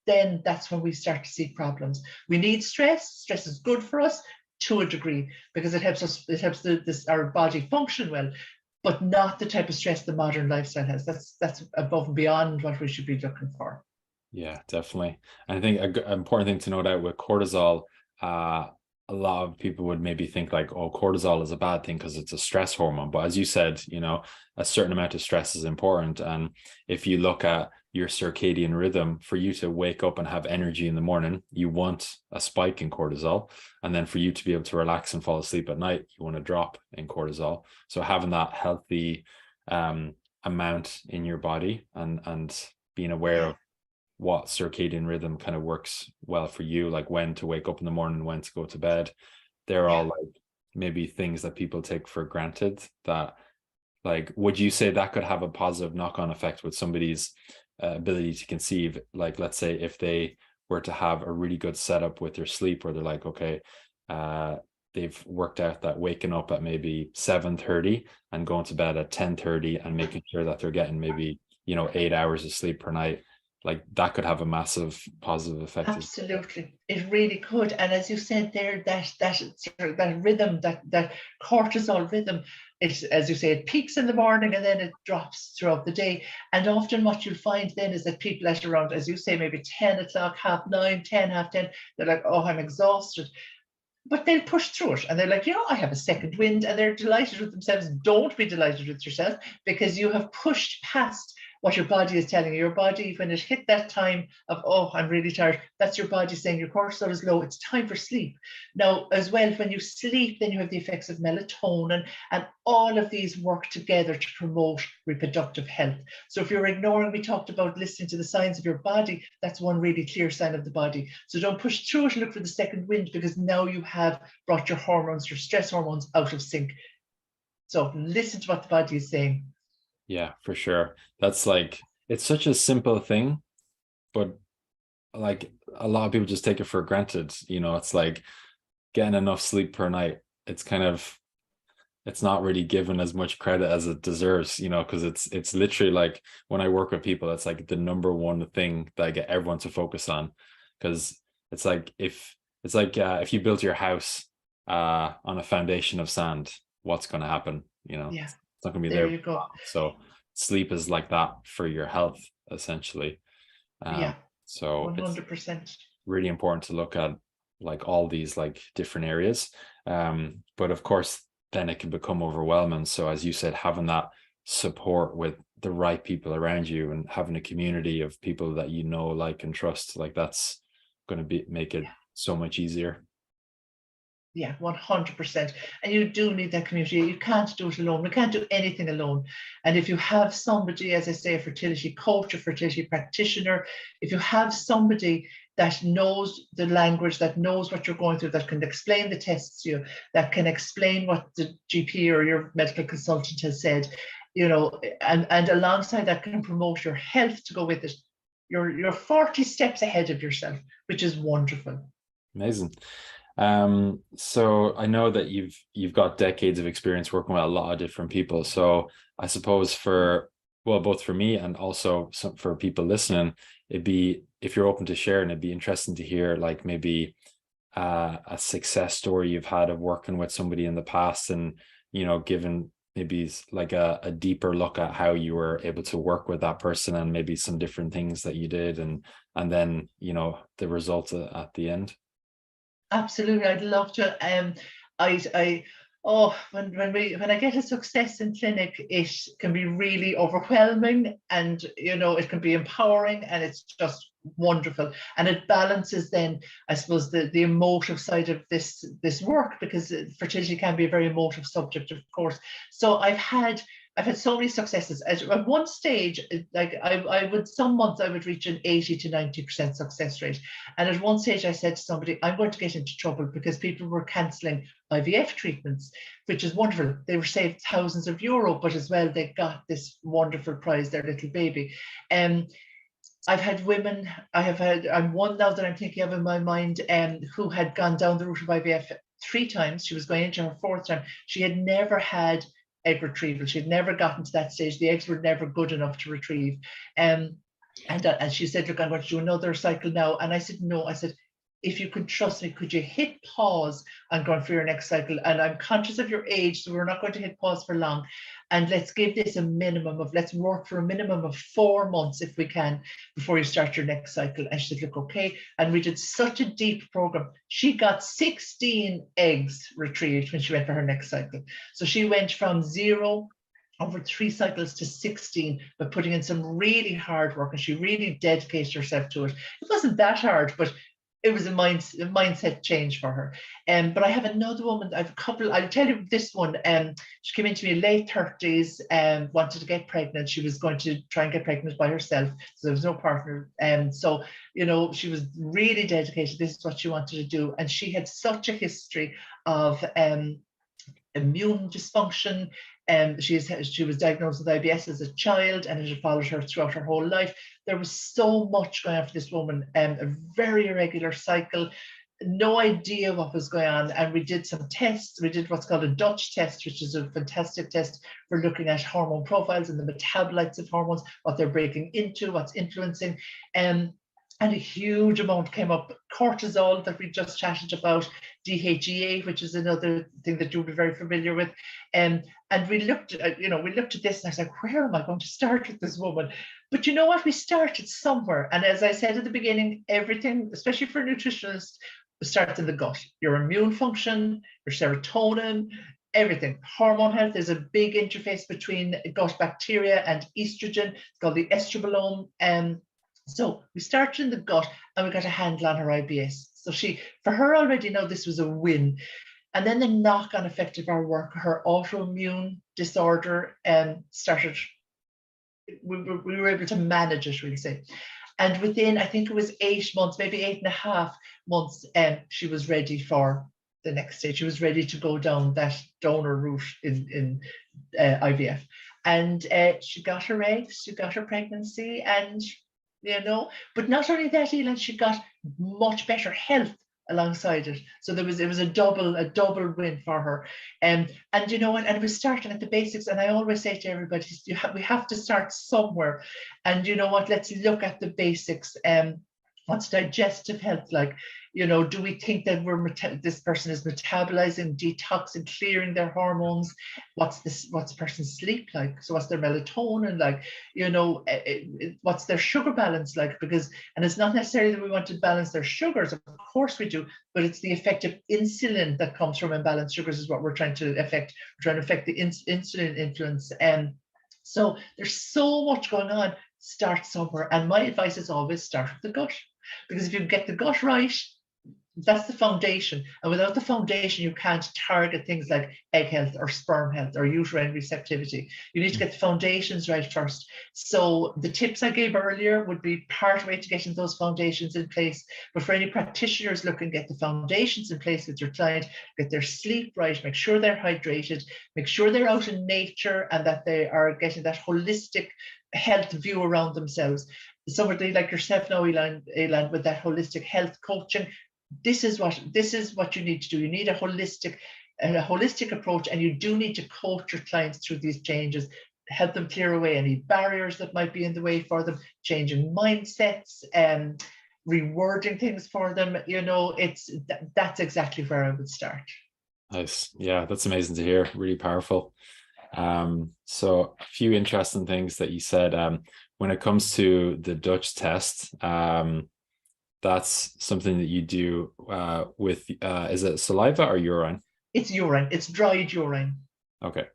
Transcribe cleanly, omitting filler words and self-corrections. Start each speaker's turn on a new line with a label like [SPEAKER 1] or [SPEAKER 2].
[SPEAKER 1] then that's when we start to see problems. We need stress. Stress is good for us to a degree because it helps our body function well, but not the type of stress the modern lifestyle has. That's above and beyond what we should be looking for.
[SPEAKER 2] Yeah, definitely. And I think an important thing to note out with cortisol, a lot of people would maybe think like, oh, cortisol is a bad thing because it's a stress hormone. But as you said, a certain amount of stress is important. And if you look at your circadian rhythm, for you to wake up and have energy in the morning, you want a spike in cortisol. And then for you to be able to relax and fall asleep at night, you want a drop in cortisol. So having that healthy amount in your body and being aware of what circadian rhythm kind of works well for you, like when to wake up in the morning, when to go to bed. They're all like maybe things that people take for granted. That, like, would you say that could have a positive knock-on effect with somebody's ability to conceive? Like, let's say if they were to have a really good setup with their sleep, where they're like, okay, they've worked out that waking up at maybe 7:30 and going to bed at 10:30 and making sure that they're getting maybe 8 hours of sleep per night, like that could have a massive positive effect.
[SPEAKER 1] Absolutely, it really could. And as you said there, that rhythm, that cortisol rhythm, it, as you say, it peaks in the morning and then it drops throughout the day. And often what you'll find then is that people at around, as you say, maybe 10 o'clock, 9:30, 10, 10:30, they're like, oh, I'm exhausted. But they'll push through it and they're like, I have a second wind, and they're delighted with themselves. Don't be delighted with yourself, because you have pushed past what your body is telling you. Your body, when it hit that time of, oh, I'm really tired, that's your body saying your cortisol is low, it's time for sleep. Now, as well, when you sleep, then you have the effects of melatonin, and all of these work together to promote reproductive health. So if you're ignoring, we talked about listening to the signs of your body, that's one really clear sign of the body. So don't push through it and look for the second wind, because now you have brought your hormones, your stress hormones, out of sync. So listen to what the body is saying.
[SPEAKER 2] Yeah, for sure. That's like, it's such a simple thing, but like a lot of people just take it for granted. It's like getting enough sleep per night. It's not really given as much credit as it deserves, because it's literally like, when I work with people, it's like the number one thing that I get everyone to focus on. Because it's like, if you build your house on a foundation of sand, what's going to happen?
[SPEAKER 1] Yeah.
[SPEAKER 2] It's not going to be
[SPEAKER 1] there.
[SPEAKER 2] There
[SPEAKER 1] You go.
[SPEAKER 2] So sleep is like that for your health, essentially.
[SPEAKER 1] So 100%.
[SPEAKER 2] It's really important to look at like all these like different areas. But of course, then it can become overwhelming. So as you said, having that support with the right people around you and having a community of people that like, and trust, like that's going to make it so much easier.
[SPEAKER 1] Yeah, 100%. And you do need that community. You can't do it alone. We can't do anything alone. And if you have somebody, as I say, a fertility coach, a fertility practitioner, if you have somebody that knows the language, that knows what you're going through, that can explain the tests to you, that can explain what the GP or your medical consultant has said, and alongside that can promote your health to go with it, you're 40 steps ahead of yourself, which is wonderful.
[SPEAKER 2] Amazing. So I know that you've got decades of experience working with a lot of different people. So I suppose both for me and also for people listening, if you're open to sharing, it'd be interesting to hear like maybe a success story you've had of working with somebody in the past, and given maybe like a deeper look at how you were able to work with that person, and maybe some different things that you did, and then the results at the end.
[SPEAKER 1] Absolutely, I'd love to. When I get a success in clinic, it can be really overwhelming, and it can be empowering, and it's just wonderful. And it balances then, I suppose, the emotive side of this work, because fertility can be a very emotive subject, of course. So I've had so many successes. At one stage, like some months I would reach an 80 to 90% success rate. And at one stage I said to somebody, I'm going to get into trouble, because people were cancelling IVF treatments, which is wonderful. They were saved thousands of euro, but as well, they got this wonderful prize, their little baby. I've had women, I'm one now that I'm thinking of in my mind, who had gone down the route of IVF 3 times. She was going into her 4th time. She had never had egg retrieval. She'd never gotten to that stage. The eggs were never good enough to retrieve. And she said, look, I'm going to do another cycle now. And I said, no. I said, if you could trust me, could you hit pause and go on for your next cycle? And I'm conscious of your age, so we're not going to hit pause for long. And let's give this a minimum of, let's work for a minimum of 4 months if we can before you start your next cycle. And she said, look, okay. And we did such a deep program. She got 16 eggs retrieved when she went for her next cycle. So she went from 0 over 3 cycles to 16, but putting in some really hard work, and she really dedicated herself to it. It wasn't that hard, but it was a mindset change for her. But I have another woman, I have a couple, I'll tell you this one. She came into me late 30s and wanted to get pregnant. She was going to try and get pregnant by herself, so there was no partner. So, you know, she was really dedicated. This is what she wanted to do. And she had such a history of immune dysfunction. She was diagnosed with IBS as a child, and it had followed her throughout her whole life. There was so much going on for this woman, a very irregular cycle, no idea what was going on. And we did some tests. We did what's called a Dutch test, which is a fantastic test for looking at hormone profiles and the metabolites of hormones, what they're breaking into, what's influencing. And a huge amount came up. Cortisol, that we just chatted about, DHEA, which is another thing that you'll be very familiar with. And we looked at, we looked at this, and I was like, where am I going to start with this woman? But you know what? We started somewhere. And as I said at the beginning, everything, especially for a nutritionist, starts in the gut. Your immune function, your serotonin, everything. Hormone health is a big interface between gut bacteria and estrogen. It's called the estrobolome. So we started in the gut, and we got a handle on her IBS. So for her already now, this was a win. And then the knock-on effect of our work, her autoimmune disorder started. We were able to manage it, we'll say. And within, I think it was 8 months, maybe 8.5 months, she was ready for the next stage. She was ready to go down that donor route in IVF. And she got her eggs, she got her pregnancy, and but not only that, Elon, she got much better health alongside it. So it was a double win for her. And it was starting at the basics. And I always say to everybody, we have to start somewhere. And you know what? Let's look at the basics. What's digestive health like? Do we think that this person is metabolizing, detoxing, clearing their hormones? What's the person's sleep like? So what's their melatonin like? What's their sugar balance like? And it's not necessarily that we want to balance their sugars, of course we do, but it's the effect of insulin that comes from imbalanced sugars is what we're trying to affect. We're trying to affect the insulin influence. So there's so much going on. Start somewhere. And my advice is always start with the gut. Because if you get the gut right, that's the foundation. And without the foundation, you can't target things like egg health or sperm health or uterine receptivity. You need to get the foundations right first. So the tips I gave earlier would be part way to getting those foundations in place. But for any practitioners looking, get the foundations in place with your client, get their sleep right, make sure they're hydrated, make sure they're out in nature, and that they are getting that holistic health view around themselves. Somebody like yourself now, Elan, with that holistic health coaching, this is what you need to do. You need a holistic approach, and you do need to coach your clients through these changes, help them clear away any barriers that might be in the way for them, changing mindsets, rewording things for them. That's exactly where I would start.
[SPEAKER 2] Nice. Yeah, that's amazing to hear. Really powerful. So a few interesting things that you said. When it comes to the Dutch test, that's something that you do with, is it saliva or urine?
[SPEAKER 1] It's urine. It's dried urine.
[SPEAKER 2] Okay.